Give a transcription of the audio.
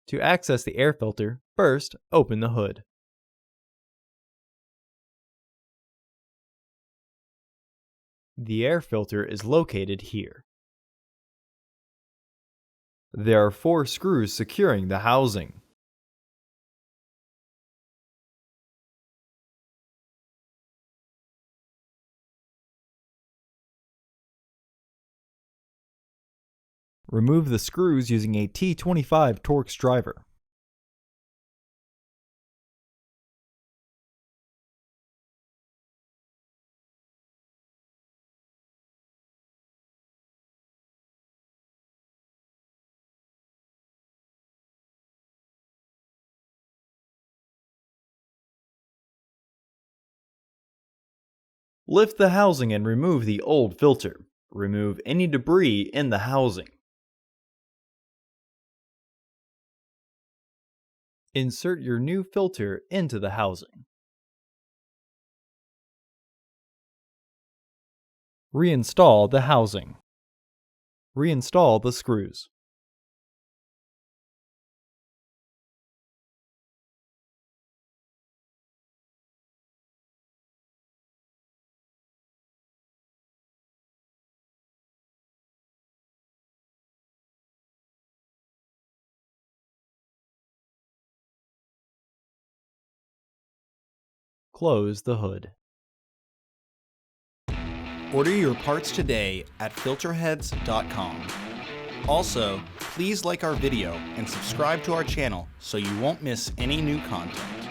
To access the air filter, first open the hood. The air filter is located here. There are 4 screws securing the housing. Remove the screws using a T25 Torx driver. Lift the housing and remove the old filter. Remove any debris in the housing. Insert your new filter into the housing. Reinstall the housing. Reinstall the screws. Close the hood. Order your parts today at filterheads.com. Also, please like our video and subscribe to our channel so you won't miss any new content.